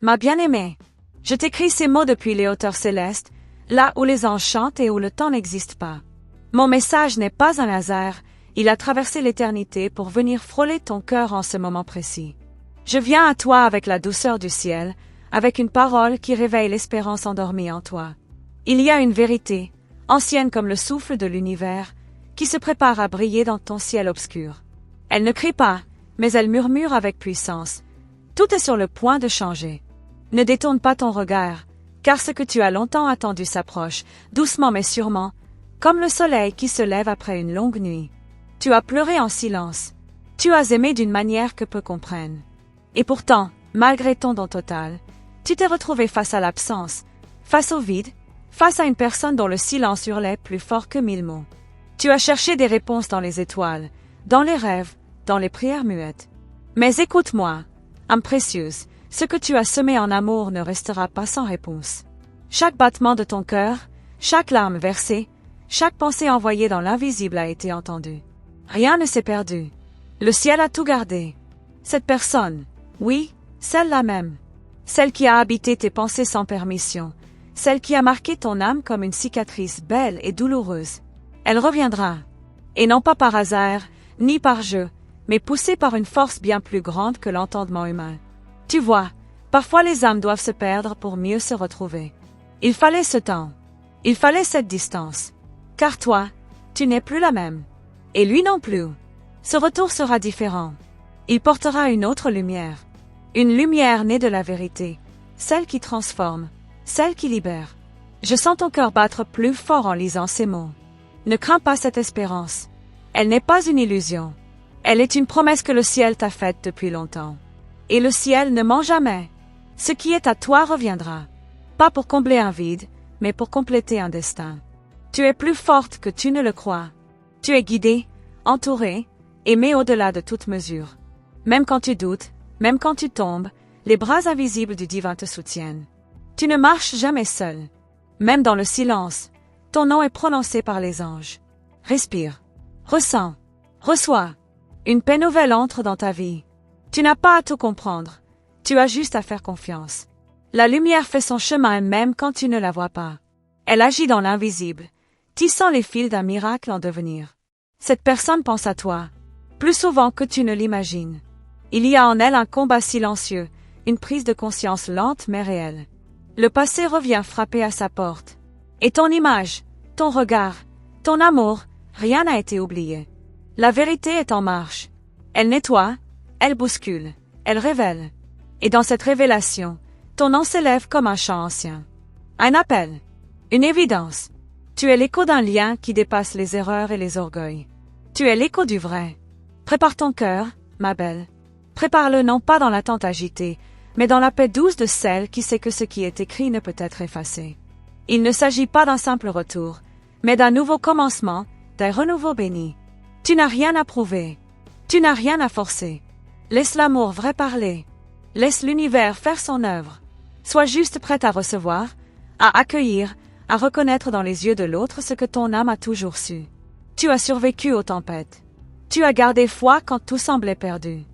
Ma bien-aimée, je t'écris ces mots depuis les hauteurs célestes, là où les anges chantent et où le temps n'existe pas. Mon message n'est pas un hasard, il a traversé l'éternité pour venir frôler ton cœur en ce moment précis. Je viens à toi avec la douceur du ciel, avec une parole qui réveille l'espérance endormie en toi. Il y a une vérité, ancienne comme le souffle de l'univers, qui se prépare à briller dans ton ciel obscur. Elle ne crie pas, mais elle murmure avec puissance. Tout est sur le point de changer. Ne détourne pas ton regard, car ce que tu as longtemps attendu s'approche, doucement mais sûrement, comme le soleil qui se lève après une longue nuit. Tu as pleuré en silence. Tu as aimé d'une manière que peu comprennent. Et pourtant, malgré ton don total, tu t'es retrouvé face à l'absence, face au vide, face à une personne dont le silence hurlait plus fort que 1000 mots. Tu as cherché des réponses dans les étoiles, dans les rêves, dans les prières muettes. Mais écoute-moi, âme précieuse, ce que tu as semé en amour ne restera pas sans réponse. Chaque battement de ton cœur, chaque larme versée, chaque pensée envoyée dans l'invisible a été entendue. Rien ne s'est perdu. Le ciel a tout gardé. Cette personne, oui, celle-là même. Celle qui a habité tes pensées sans permission. Celle qui a marqué ton âme comme une cicatrice belle et douloureuse. Elle reviendra. Et non pas par hasard, ni par jeu, mais poussée par une force bien plus grande que l'entendement humain. Tu vois, parfois les âmes doivent se perdre pour mieux se retrouver. Il fallait ce temps. Il fallait cette distance. Car toi, tu n'es plus la même. Et lui non plus. Ce retour sera différent. Il portera une autre lumière. Une lumière née de la vérité. Celle qui transforme. Celle qui libère. Je sens ton cœur battre plus fort en lisant ces mots. Ne crains pas cette espérance. Elle n'est pas une illusion. Elle est une promesse que le ciel t'a faite depuis longtemps. Et le ciel ne ment jamais. Ce qui est à toi reviendra. Pas pour combler un vide, mais pour compléter un destin. Tu es plus forte que tu ne le crois. Tu es guidée, entourée, aimée au-delà de toute mesure. Même quand tu doutes, même quand tu tombes, les bras invisibles du divin te soutiennent. Tu ne marches jamais seul. Même dans le silence, ton nom est prononcé par les anges. Respire. Ressens. Reçois. Une paix nouvelle entre dans ta vie. Tu n'as pas à tout comprendre. Tu as juste à faire confiance. La lumière fait son chemin même quand tu ne la vois pas. Elle agit dans l'invisible, tissant les fils d'un miracle en devenir. Cette personne pense à toi, plus souvent que tu ne l'imagines. Il y a en elle un combat silencieux, une prise de conscience lente mais réelle. Le passé revient frapper à sa porte. Et ton image, ton regard, ton amour, rien n'a été oublié. La vérité est en marche. Elle nettoie, elle bouscule, elle révèle. Et dans cette révélation, ton nom s'élève comme un chant ancien. Un appel. Une évidence. Tu es l'écho d'un lien qui dépasse les erreurs et les orgueils. Tu es l'écho du vrai. Prépare ton cœur, ma belle. Prépare-le non pas dans l'attente agitée, mais dans la paix douce de celle qui sait que ce qui est écrit ne peut être effacé. Il ne s'agit pas d'un simple retour, mais d'un nouveau commencement, d'un renouveau béni. Tu n'as rien à prouver. Tu n'as rien à forcer. Laisse l'amour vrai parler. Laisse l'univers faire son œuvre. Sois juste prête à recevoir, à accueillir, à reconnaître dans les yeux de l'autre ce que ton âme a toujours su. Tu as survécu aux tempêtes. Tu as gardé foi quand tout semblait perdu.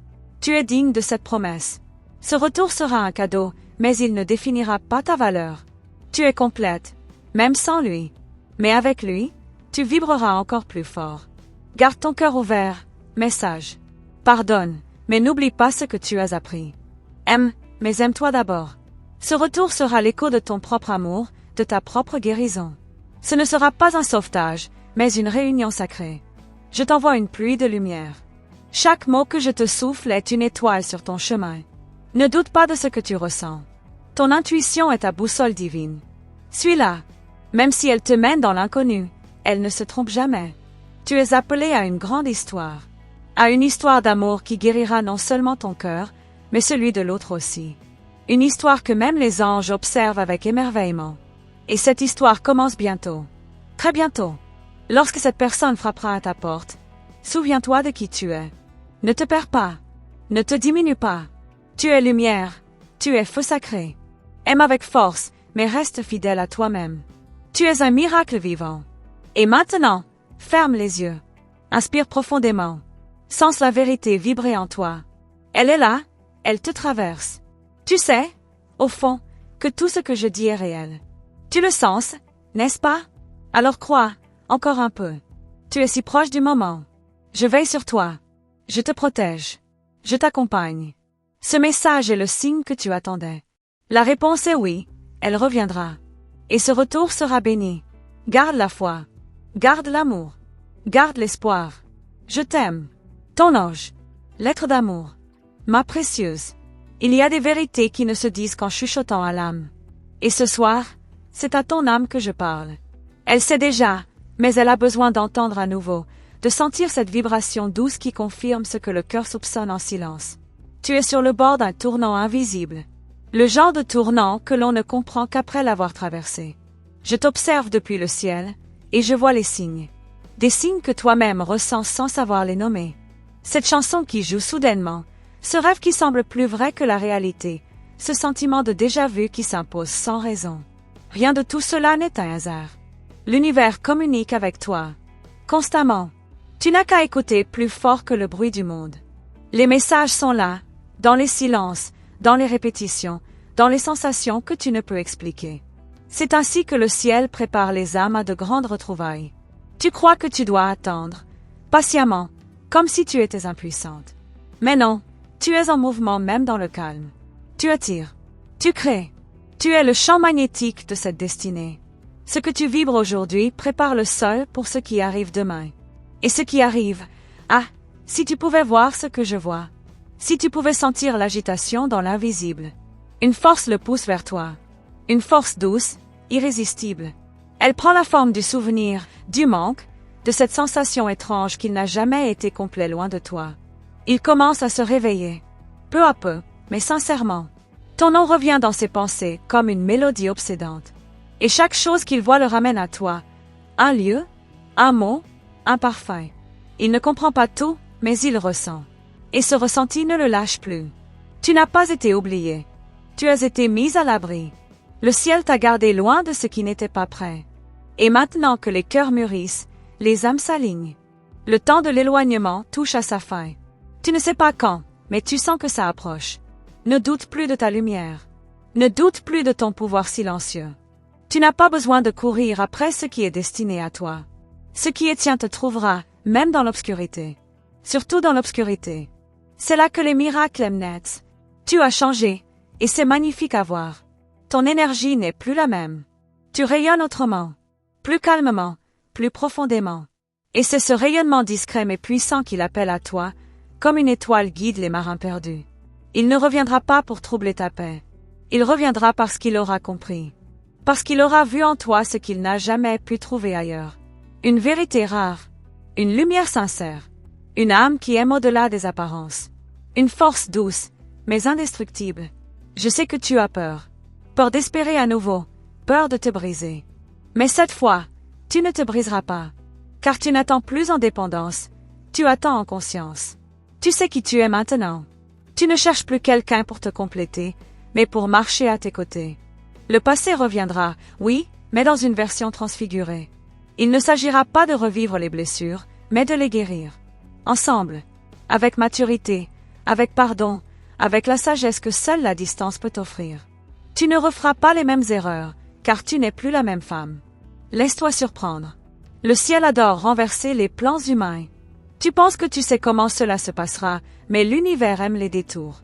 Tu es digne de cette promesse. Ce retour sera un cadeau, mais il ne définira pas ta valeur. Tu es complète, même sans lui. Mais avec lui, tu vibreras encore plus fort. Garde ton cœur ouvert, mais sage. Pardonne, mais n'oublie pas ce que tu as appris. Aime, mais aime-toi d'abord. Ce retour sera l'écho de ton propre amour, de ta propre guérison. Ce ne sera pas un sauvetage, mais une réunion sacrée. Je t'envoie une pluie de lumière. Chaque mot que je te souffle est une étoile sur ton chemin. Ne doute pas de ce que tu ressens. Ton intuition est ta boussole divine. Suis-la. Même si elle te mène dans l'inconnu, elle ne se trompe jamais. Tu es appelé à une grande histoire. À une histoire d'amour qui guérira non seulement ton cœur, mais celui de l'autre aussi. Une histoire que même les anges observent avec émerveillement. Et cette histoire commence bientôt. Très bientôt. Lorsque cette personne frappera à ta porte, souviens-toi de qui tu es. Ne te perds pas. Ne te diminue pas. Tu es lumière. Tu es feu sacré. Aime avec force, mais reste fidèle à toi-même. Tu es un miracle vivant. Et maintenant, ferme les yeux. Inspire profondément. Sens la vérité vibrer en toi. Elle est là, elle te traverse. Tu sais, au fond, que tout ce que je dis est réel. Tu le sens, n'est-ce pas? Alors crois, encore un peu. Tu es si proche du moment. Je veille sur toi. Je te protège. Je t'accompagne. Ce message est le signe que tu attendais. La réponse est oui, elle reviendra. Et ce retour sera béni. Garde la foi. Garde l'amour. Garde l'espoir. Je t'aime. Ton ange. Lettre d'amour. Ma précieuse. Il y a des vérités qui ne se disent qu'en chuchotant à l'âme. Et ce soir, c'est à ton âme que je parle. Elle sait déjà, mais elle a besoin d'entendre à nouveau, de sentir cette vibration douce qui confirme ce que le cœur soupçonne en silence. Tu es sur le bord d'un tournant invisible. Le genre de tournant que l'on ne comprend qu'après l'avoir traversé. Je t'observe depuis le ciel, et je vois les signes. Des signes que toi-même ressens sans savoir les nommer. Cette chanson qui joue soudainement, ce rêve qui semble plus vrai que la réalité, ce sentiment de déjà-vu qui s'impose sans raison. Rien de tout cela n'est un hasard. L'univers communique avec toi. Constamment. Tu n'as qu'à écouter plus fort que le bruit du monde. Les messages sont là, dans les silences, dans les répétitions, dans les sensations que tu ne peux expliquer. C'est ainsi que le ciel prépare les âmes à de grandes retrouvailles. Tu crois que tu dois attendre, patiemment, comme si tu étais impuissante. Mais non, tu es en mouvement même dans le calme. Tu attires. Tu crées. Tu es le champ magnétique de cette destinée. Ce que tu vibres aujourd'hui prépare le sol pour ce qui arrive demain. Et ce qui arrive, ah, si tu pouvais voir ce que je vois. Si tu pouvais sentir l'agitation dans l'invisible. Une force le pousse vers toi. Une force douce, irrésistible. Elle prend la forme du souvenir, du manque, de cette sensation étrange qu'il n'a jamais été complet loin de toi. Il commence à se réveiller. Peu à peu, mais sincèrement. Ton nom revient dans ses pensées comme une mélodie obsédante. Et chaque chose qu'il voit le ramène à toi. Un lieu, un mot, un parfum. Il ne comprend pas tout, mais il ressent. Et ce ressenti ne le lâche plus. Tu n'as pas été oublié. Tu as été mise à l'abri. Le ciel t'a gardé loin de ce qui n'était pas prêt. Et maintenant que les cœurs mûrissent, les âmes s'alignent. Le temps de l'éloignement touche à sa fin. Tu ne sais pas quand, mais tu sens que ça approche. Ne doute plus de ta lumière. Ne doute plus de ton pouvoir silencieux. Tu n'as pas besoin de courir après ce qui est destiné à toi. Ce qui est tien te trouvera, même dans l'obscurité. Surtout dans l'obscurité. C'est là que les miracles émergent. Tu as changé, et c'est magnifique à voir. Ton énergie n'est plus la même. Tu rayonnes autrement. Plus calmement, plus profondément. Et c'est ce rayonnement discret mais puissant qu'il appelle à toi, comme une étoile guide les marins perdus. Il ne reviendra pas pour troubler ta paix. Il reviendra parce qu'il aura compris. Parce qu'il aura vu en toi ce qu'il n'a jamais pu trouver ailleurs. Une vérité rare. Une lumière sincère. Une âme qui aime au-delà des apparences. Une force douce, mais indestructible. Je sais que tu as peur. Peur d'espérer à nouveau. Peur de te briser. Mais cette fois, tu ne te briseras pas. Car tu n'attends plus en dépendance. Tu attends en conscience. Tu sais qui tu es maintenant. Tu ne cherches plus quelqu'un pour te compléter, mais pour marcher à tes côtés. Le passé reviendra, oui, mais dans une version transfigurée. Il ne s'agira pas de revivre les blessures, mais de les guérir. Ensemble. Avec maturité, avec pardon, avec la sagesse que seule la distance peut offrir. Tu ne referas pas les mêmes erreurs, car tu n'es plus la même femme. Laisse-toi surprendre. Le ciel adore renverser les plans humains. Tu penses que tu sais comment cela se passera, mais l'univers aime les détours.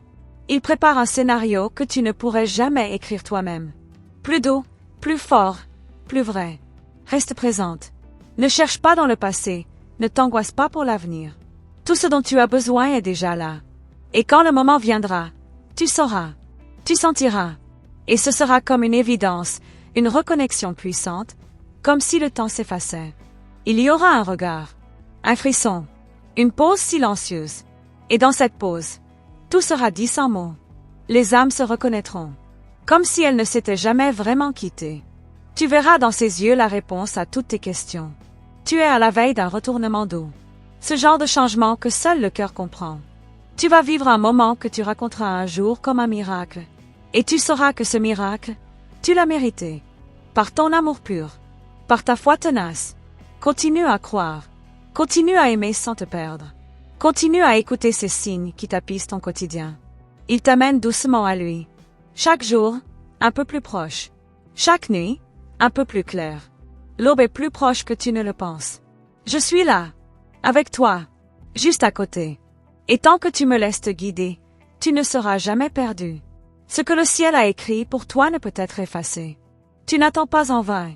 Il prépare un scénario que tu ne pourrais jamais écrire toi-même. Plus doux, plus fort, plus vrai. Reste présente. Ne cherche pas dans le passé, ne t'angoisse pas pour l'avenir. Tout ce dont tu as besoin est déjà là. Et quand le moment viendra, tu sauras, tu sentiras. Et ce sera comme une évidence, une reconnexion puissante, comme si le temps s'effaçait. Il y aura un regard, un frisson, une pause silencieuse. Et dans cette pause, tout sera dit sans mots. Les âmes se reconnaîtront, comme si elles ne s'étaient jamais vraiment quittées. Tu verras dans ses yeux la réponse à toutes tes questions. Tu es à la veille d'un retournement doux. Ce genre de changement que seul le cœur comprend. Tu vas vivre un moment que tu raconteras un jour comme un miracle. Et tu sauras que ce miracle, tu l'as mérité. Par ton amour pur. Par ta foi tenace. Continue à croire. Continue à aimer sans te perdre. Continue à écouter ces signes qui tapissent ton quotidien. Ils t'amènent doucement à lui. Chaque jour, un peu plus proche. Chaque nuit, un peu plus clair. L'aube est plus proche que tu ne le penses. Je suis là, avec toi, juste à côté. Et tant que tu me laisses te guider, tu ne seras jamais perdu. Ce que le ciel a écrit pour toi ne peut être effacé. Tu n'attends pas en vain.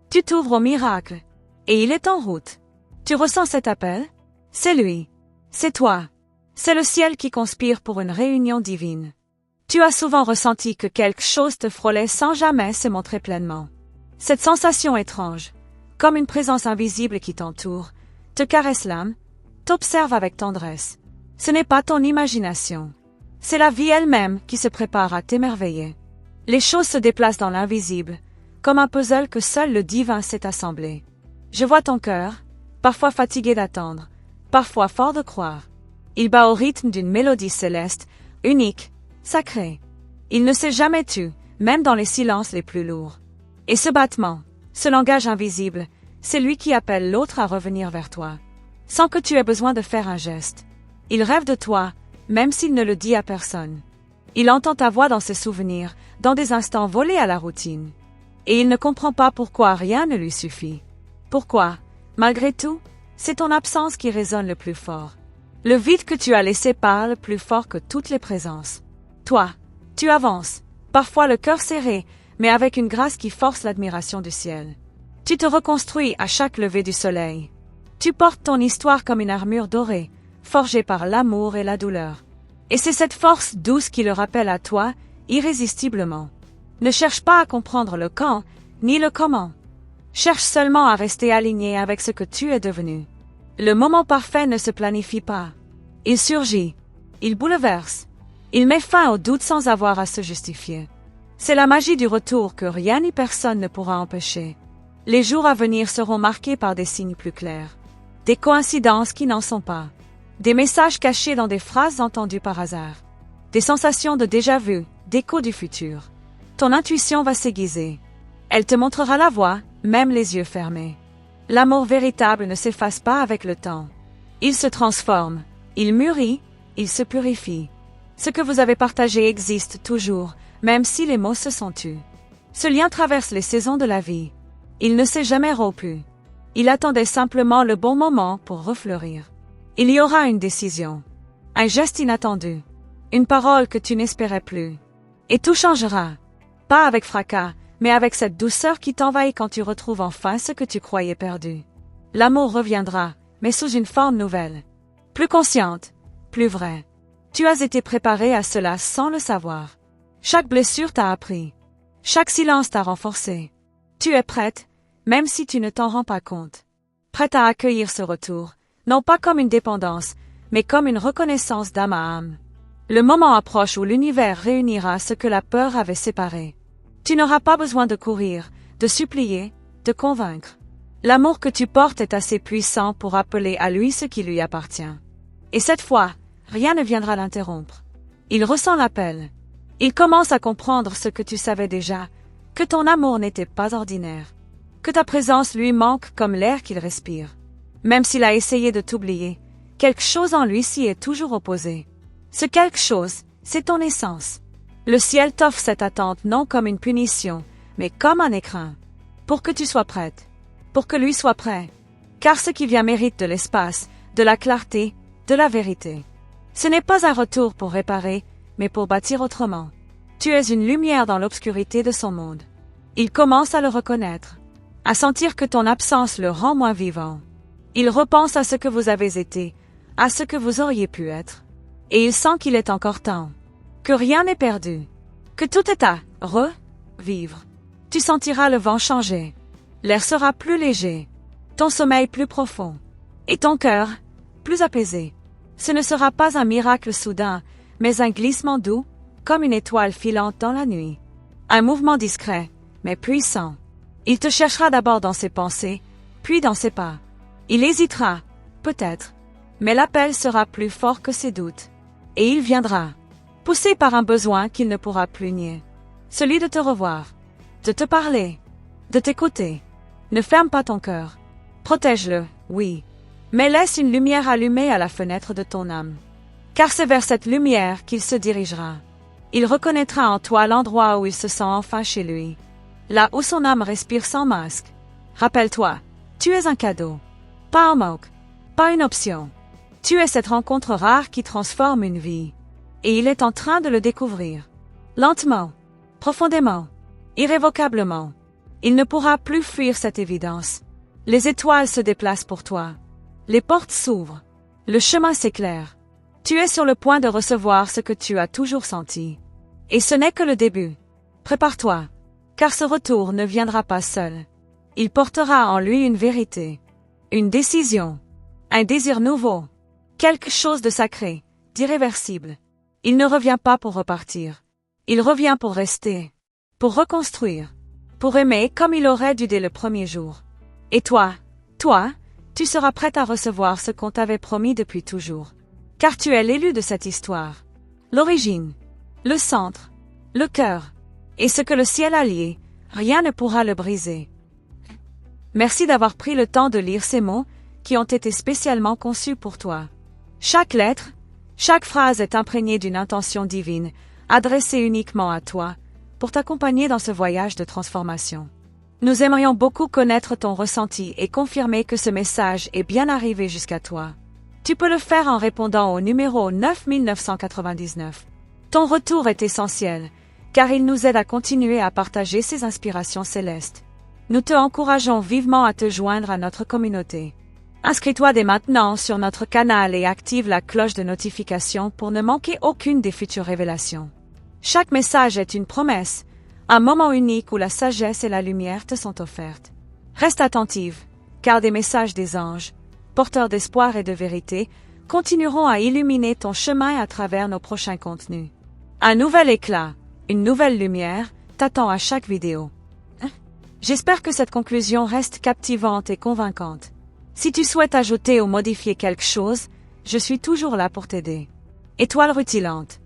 Tu t'ouvres au miracle. Et il est en route. Tu ressens cet appel? C'est lui. C'est toi. C'est le ciel qui conspire pour une réunion divine. Tu as souvent ressenti que quelque chose te frôlait sans jamais se montrer pleinement. Cette sensation étrange, comme une présence invisible qui t'entoure, te caresse l'âme, t'observe avec tendresse. Ce n'est pas ton imagination. C'est la vie elle-même qui se prépare à t'émerveiller. Les choses se déplacent dans l'invisible, comme un puzzle que seul le divin sait assembler. Je vois ton cœur, parfois fatigué d'attendre, parfois fort de croire. Il bat au rythme d'une mélodie céleste, unique, sacrée. Il ne s'est jamais tu, même dans les silences les plus lourds. Et ce battement, ce langage invisible, c'est lui qui appelle l'autre à revenir vers toi, sans que tu aies besoin de faire un geste. Il rêve de toi, même s'il ne le dit à personne. Il entend ta voix dans ses souvenirs, dans des instants volés à la routine. Et il ne comprend pas pourquoi rien ne lui suffit. Pourquoi, malgré tout, c'est ton absence qui résonne le plus fort. Le vide que tu as laissé parle plus fort que toutes les présences. Toi, tu avances, parfois le cœur serré, mais avec une grâce qui force l'admiration du ciel. Tu te reconstruis à chaque lever du soleil. Tu portes ton histoire comme une armure dorée, forgée par l'amour et la douleur. Et c'est cette force douce qui le rappelle à toi, irrésistiblement. Ne cherche pas à comprendre le quand, ni le comment. Cherche seulement à rester aligné avec ce que tu es devenu. Le moment parfait ne se planifie pas. Il surgit. Il bouleverse. Il met fin au doute sans avoir à se justifier. C'est la magie du retour que rien ni personne ne pourra empêcher. Les jours à venir seront marqués par des signes plus clairs. Des coïncidences qui n'en sont pas. Des messages cachés dans des phrases entendues par hasard. Des sensations de déjà-vu, d'écho du futur. Ton intuition va s'aiguiser. Elle te montrera la voie, même les yeux fermés. L'amour véritable ne s'efface pas avec le temps. Il se transforme, il mûrit, il se purifie. Ce que vous avez partagé existe toujours, même si les mots se sont tus. Ce lien traverse les saisons de la vie. Il ne s'est jamais rompu. Il attendait simplement le bon moment pour refleurir. Il y aura une décision, un geste inattendu, une parole que tu n'espérais plus. Et tout changera. Pas avec fracas, mais avec cette douceur qui t'envahit quand tu retrouves enfin ce que tu croyais perdu. L'amour reviendra, mais sous une forme nouvelle. Plus consciente, plus vraie. Tu as été préparé à cela sans le savoir. Chaque blessure t'a appris. Chaque silence t'a renforcé. Tu es prête, même si tu ne t'en rends pas compte. Prête à accueillir ce retour, non pas comme une dépendance, mais comme une reconnaissance d'âme à âme. Le moment approche où l'univers réunira ce que la peur avait séparé. Tu n'auras pas besoin de courir, de supplier, de convaincre. L'amour que tu portes est assez puissant pour appeler à lui ce qui lui appartient. Et cette fois, rien ne viendra l'interrompre. Il ressent l'appel. Il commence à comprendre ce que tu savais déjà, que ton amour n'était pas ordinaire, que ta présence lui manque comme l'air qu'il respire. Même s'il a essayé de t'oublier, quelque chose en lui s'y est toujours opposé. Ce quelque chose, c'est ton essence. Le ciel t'offre cette attente non comme une punition, mais comme un écrin. Pour que tu sois prête. Pour que lui soit prêt. Car ce qui vient mérite de l'espace, de la clarté, de la vérité. Ce n'est pas un retour pour réparer, mais pour bâtir autrement. Tu es une lumière dans l'obscurité de son monde. Il commence à le reconnaître, à sentir que ton absence le rend moins vivant. Il repense à ce que vous avez été, à ce que vous auriez pu être. Et il sent qu'il est encore temps. Que rien n'est perdu. Que tout est à revivre. Tu sentiras le vent changer. L'air sera plus léger. Ton sommeil plus profond. Et ton cœur, plus apaisé. Ce ne sera pas un miracle soudain, mais un glissement doux, comme une étoile filante dans la nuit. Un mouvement discret, mais puissant. Il te cherchera d'abord dans ses pensées, puis dans ses pas. Il hésitera, peut-être, mais l'appel sera plus fort que ses doutes. Et il viendra, poussé par un besoin qu'il ne pourra plus nier. Celui de te revoir, de te parler, de t'écouter. Ne ferme pas ton cœur. Protège-le, oui. Mais laisse une lumière allumée à la fenêtre de ton âme. Car c'est vers cette lumière qu'il se dirigera. Il reconnaîtra en toi l'endroit où il se sent enfin chez lui. Là où son âme respire sans masque. Rappelle-toi, tu es un cadeau. Pas un manque. Pas une option. Tu es cette rencontre rare qui transforme une vie. Et il est en train de le découvrir. Lentement. Profondément. Irrévocablement. Il ne pourra plus fuir cette évidence. Les étoiles se déplacent pour toi. Les portes s'ouvrent. Le chemin s'éclaire. Tu es sur le point de recevoir ce que tu as toujours senti. Et ce n'est que le début. Prépare-toi. Car ce retour ne viendra pas seul. Il portera en lui une vérité. Une décision. Un désir nouveau. Quelque chose de sacré, d'irréversible. Il ne revient pas pour repartir. Il revient pour rester. Pour reconstruire. Pour aimer comme il aurait dû dès le premier jour. Et toi, tu seras prête à recevoir ce qu'on t'avait promis depuis toujours. Car tu es l'élu de cette histoire. L'origine. Le centre. Le cœur. Et ce que le ciel a lié, rien ne pourra le briser. Merci d'avoir pris le temps de lire ces mots qui ont été spécialement conçus pour toi. Chaque lettre, chaque phrase est imprégnée d'une intention divine, adressée uniquement à toi, pour t'accompagner dans ce voyage de transformation. Nous aimerions beaucoup connaître ton ressenti et confirmer que ce message est bien arrivé jusqu'à toi. Tu peux le faire en répondant au numéro 9999. Ton retour est essentiel, car il nous aide à continuer à partager ces inspirations célestes. Nous te encourageons vivement à te joindre à notre communauté. Inscris-toi dès maintenant sur notre canal et active la cloche de notification pour ne manquer aucune des futures révélations. Chaque message est une promesse, un moment unique où la sagesse et la lumière te sont offertes. Reste attentive, car des messages des anges, porteurs d'espoir et de vérité, continueront à illuminer ton chemin à travers nos prochains contenus. Un nouvel éclat, une nouvelle lumière, t'attend à chaque vidéo. J'espère que cette conclusion reste captivante et convaincante. Si tu souhaites ajouter ou modifier quelque chose, je suis toujours là pour t'aider. Étoile rutilante.